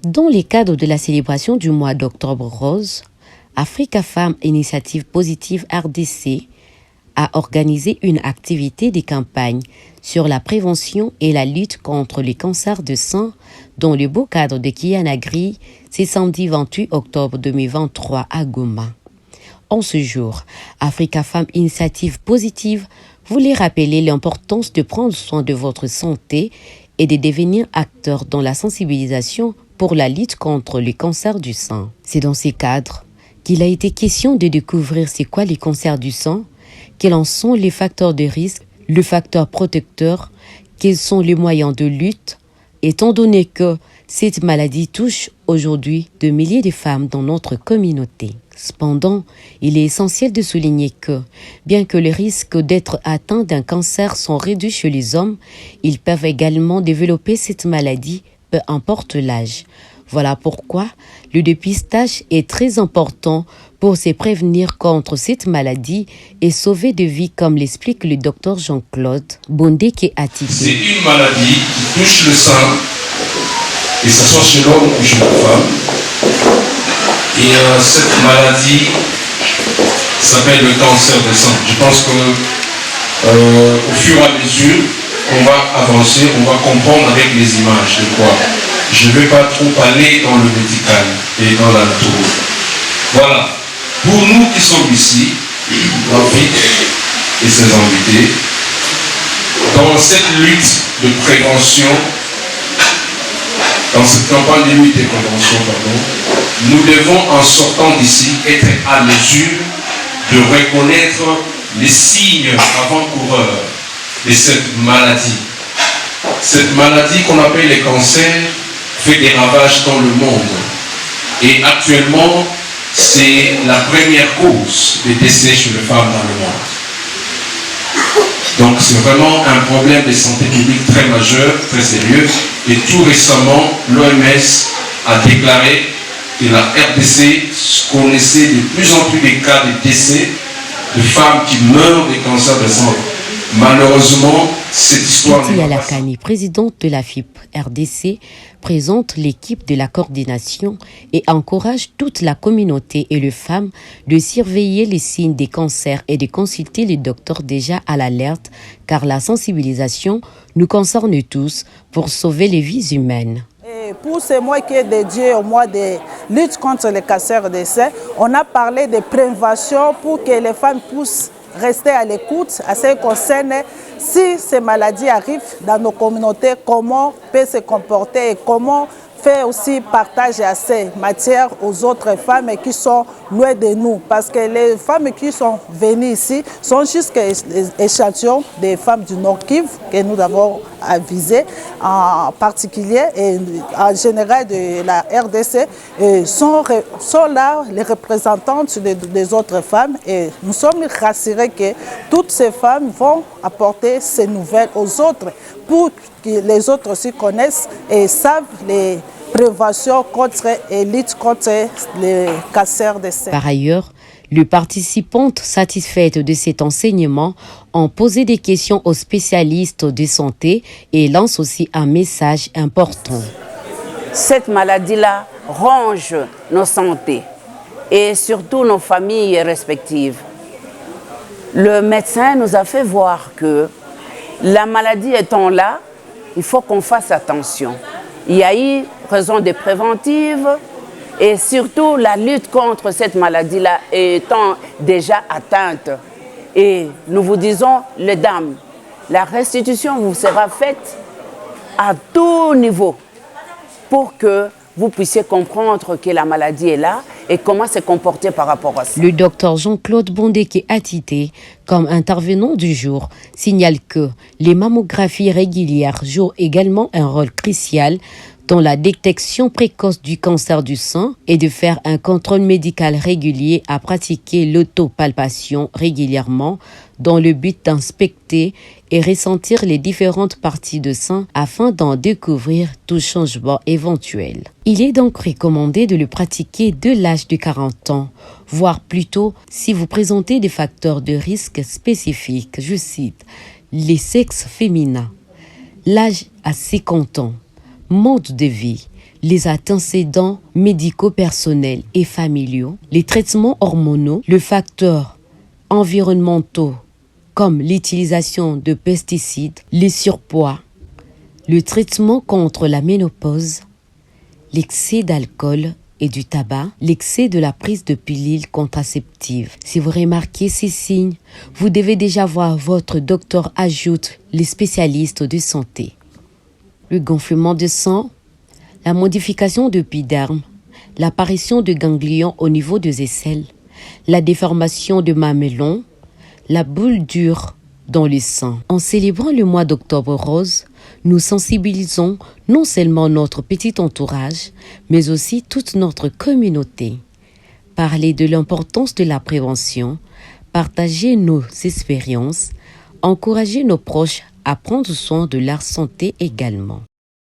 Dans le cadre de la célébration du mois d'Octobre Rose, Africa Femmes Initiative Positive RDC a organisé une activité de campagne sur la prévention et la lutte contre les cancers de sein dans le beau cadre de Kianagri, c'est samedi 28 octobre 2023 à Goma. En ce jour, Africa Femmes Initiative Positive voulait rappeler l'importance de prendre soin de votre santé et de devenir acteur dans la sensibilisation pour la lutte contre le cancer du sein. C'est dans ces cadres qu'il a été question de découvrir c'est quoi les cancers du sein, quels en sont les facteurs de risque, le facteur protecteur, quels sont les moyens de lutte, étant donné que cette maladie touche aujourd'hui de milliers de femmes dans notre communauté. Cependant, il est essentiel de souligner que, bien que les risques d'être atteints d'un cancer sont réduits chez les hommes, ils peuvent également développer cette maladie, peu importe l'âge. Voilà pourquoi le dépistage est très important pour se prévenir contre cette maladie et sauver des vies, comme l'explique le docteur Jean-Claude Bondeke Atité. C'est une maladie qui touche le sein, et ça soit chez l'homme ou chez la femme. Et cette maladie s'appelle le cancer du sein. Je pense que au fur et à mesure qu'on va avancer, on va comprendre avec les images de quoi. Je ne vais pas trop aller dans le médical et dans l'anatomie. Voilà. Pour nous qui sommes ici, Rafik et ses invités, dans cette lutte de prévention, dans cette campagne de lutte et prévention, nous devons, en sortant d'ici, être à mesure de reconnaître les signes avant-coureurs de cette maladie. Cette maladie qu'on appelle les cancers fait des ravages dans le monde. Et actuellement, c'est la première cause de décès chez les femmes dans le monde. Donc c'est vraiment un problème de santé publique très majeur, très sérieux. Et tout récemment, l'OMS a déclaré que la RDC connaissait de plus en plus de cas de décès de femmes qui meurent des cancers de sein. Malheureusement, cette histoire... Titi Alakani, présidente de la FIP RDC, présente l'équipe de la coordination et encourage toute la communauté et les femmes de surveiller les signes des cancers et de consulter les docteurs déjà à l'alerte, car la sensibilisation nous concerne tous pour sauver les vies humaines. Et pour ce mois qui est dédié au mois de lutte contre le cancer des seins, on a parlé de prévention pour que les femmes puissent rester à l'écoute à ce qui concerne si ces maladies arrivent dans nos communautés, comment peut se comporter et comment faire aussi partager à ces matières aux autres femmes qui sont loin de nous. Parce que les femmes qui sont venues ici sont juste des échantillons des femmes du Nord Kivu que nous avons avisées en particulier et en général de la RDC sont là les représentantes des autres femmes et nous sommes rassurés que toutes ces femmes vont apporter ces nouvelles aux autres pour que les autres aussi connaissent et savent les préventions contre et lutte contre le cancer des seins. Par ailleurs, les participantes satisfaites de cet enseignement ont posé des questions aux spécialistes de santé et lancent aussi un message important. Cette maladie-là ronge nos santé et surtout nos familles respectives. Le médecin nous a fait voir que la maladie étant là, il faut qu'on fasse attention. Il y a eu raison de préventive et surtout la lutte contre cette maladie-là étant déjà atteinte. Et nous vous disons, les dames, la restitution vous sera faite à tout niveau pour que vous puissiez comprendre que la maladie est là et comment se comporter par rapport à ça. Le docteur Jean-Claude Bondeke Atité, comme intervenant du jour, signale que les mammographies régulières jouent également un rôle crucial dans la détection précoce du cancer du sein et de faire un contrôle médical régulier à pratiquer l'autopalpation régulièrement dans le but d'inspecter et ressentir les différentes parties de sein afin d'en découvrir tout changement éventuel. Il est donc recommandé de le pratiquer dès l'âge de 40 ans, voire plutôt si vous présentez des facteurs de risque spécifiques, je cite, les sexes féminins, l'âge à 50 ans, mode de vie, les antécédents médicaux personnels et familiaux, les traitements hormonaux, les facteurs environnementaux comme l'utilisation de pesticides, les surpoids, le traitement contre la ménopause, l'excès d'alcool et du tabac, l'excès de la prise de pilules contraceptives. Si vous remarquez ces signes, vous devez déjà voir votre docteur, ajoute les spécialistes de santé. Le gonflement de sang, la modification de l'épiderme, l'apparition de ganglions au niveau des aisselles, la déformation de mamelons, la boule dure dans le sang. En célébrant le mois d'Octobre Rose, nous sensibilisons non seulement notre petit entourage, mais aussi toute notre communauté. Parler de l'importance de la prévention, partager nos expériences, encourager nos proches à prendre soin de leur santé également.